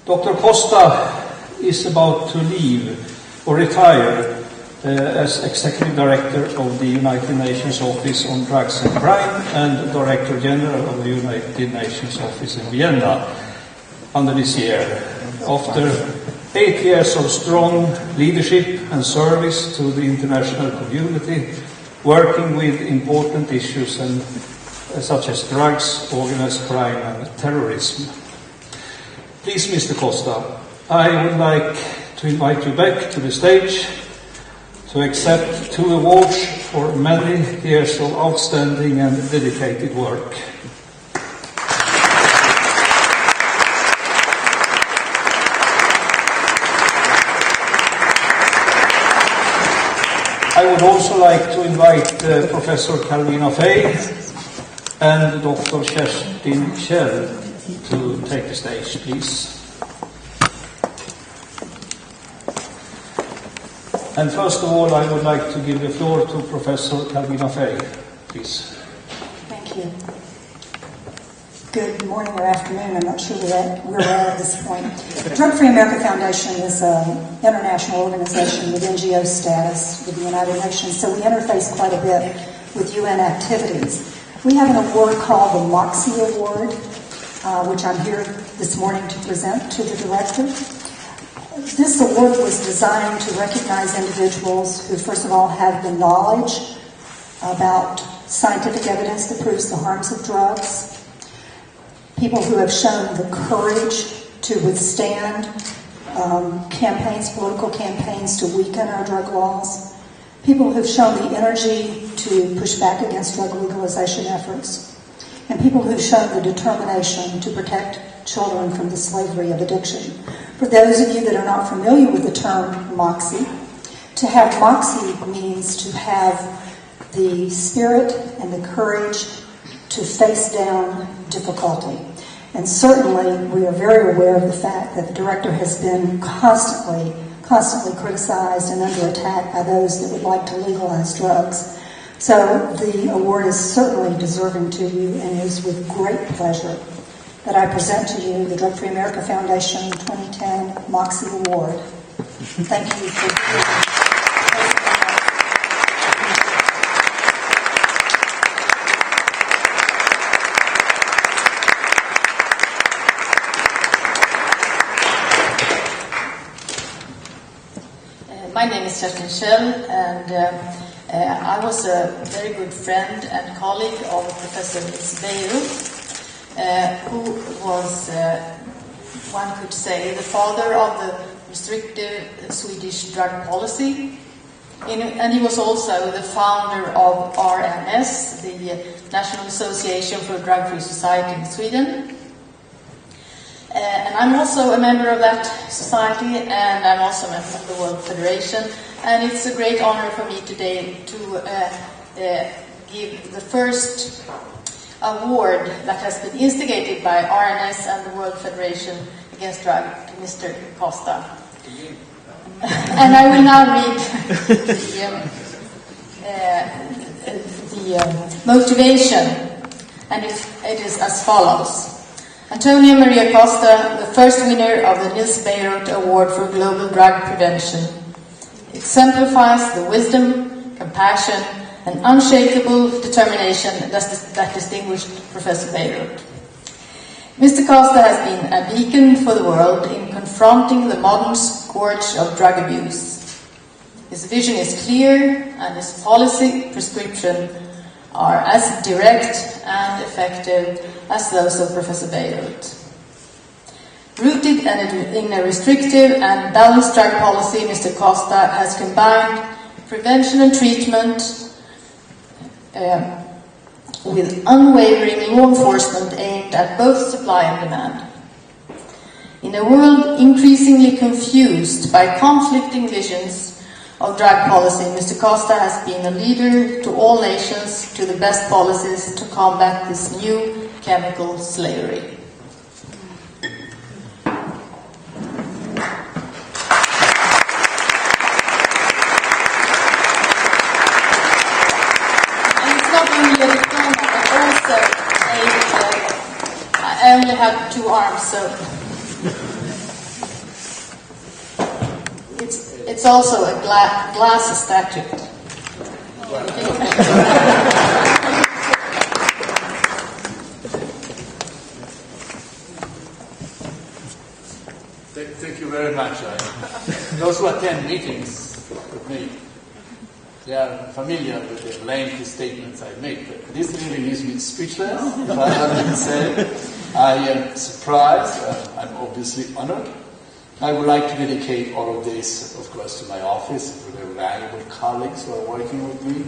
Dr. Costa is about to leave or retire as Executive Director of the United Nations Office on Drugs and Crime and Director General of the United Nations Office in Vienna under this year. After 8 years of strong leadership and service to the international community, working with important issues such as drugs, organized crime and terrorism. Please, Mr. Costa, I would like to invite you back to the stage to accept 2 awards for many years of outstanding and dedicated work. I would also like to invite Professor Carolina Fey and Dr. Kerstin Kjell to take the stage, please. And first of all, I would like to give the floor to Professor Carolina Fey, please. Thank you. Good morning or afternoon. I'm not sure where we're at this point. The Drug Free America Foundation is an international organization with NGO status with the United Nations, so we interface quite a bit with UN activities. We have an award called the Moxie Award, which I'm here this morning to present to the director. This award was designed to recognize individuals who, first of all, have the knowledge about scientific evidence that proves the harms of drugs, people who have shown the courage to withstand campaigns, political campaigns to weaken our drug laws, people who've shown the energy to push back against drug legalization efforts, and people who've shown the determination to protect children from the slavery of addiction. For those of you that are not familiar with the term Moxie, to have Moxie means to have the spirit and the courage to face down difficulty. And certainly we are very aware of the fact that the director has been constantly criticized and under attack by those that would like to legalize drugs. So the award is certainly deserving to you, and it is with great pleasure that I present to you the Drug Free America Foundation 2010 Moxie Award. Thank you for being here. My name is Kerstin Kjell, and I was a very good friend and colleague of Professor Nils Baard, who was, one could say, the father of the restrictive Swedish drug policy. And he was also the founder of RNS, the National Association for Drug-Free Society in Sweden. And I'm also a member of that society, and I'm also a member of the World Federation. And it's a great honor for me today to give the first award that has been instigated by RNS and the World Federation Against Drug to Mr. Costa. And I will now read the motivation, and it is as follows. Antonio Maria Costa, the first winner of the Nils Baard Award for Global Drug Prevention, exemplifies the wisdom, compassion, and unshakable determination that distinguished Professor Baard. Mr. Costa has been a beacon for the world in confronting the modern scourge of drug abuse. His vision is clear, and his policy prescription are as direct and effective as those of Professor Baard. Rooted in a restrictive and balanced drug policy, Mr. Costa has combined prevention and treatment with unwavering law enforcement aimed at both supply and demand. In a world increasingly confused by conflicting visions of drug policy, Mr. Costa has been a leader to all nations to the best policies to combat this new chemical slavery. I only have 2 arms, so It's also a glass statue. Thank you very much. Those who attend meetings with me, they are familiar with the lengthy statements I make. But this really leaves me speechless, if I have to say. I am surprised. I'm obviously honored. I would like to dedicate all of this, of course, to my office, to the valuable colleagues who are working with me,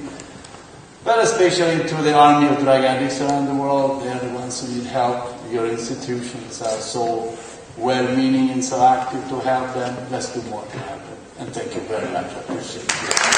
but especially to the army of drug addicts around the world. They are the ones who need help. Your institutions are so well-meaning and so active to help them. Let's do more to help them. And thank you very much. I appreciate it.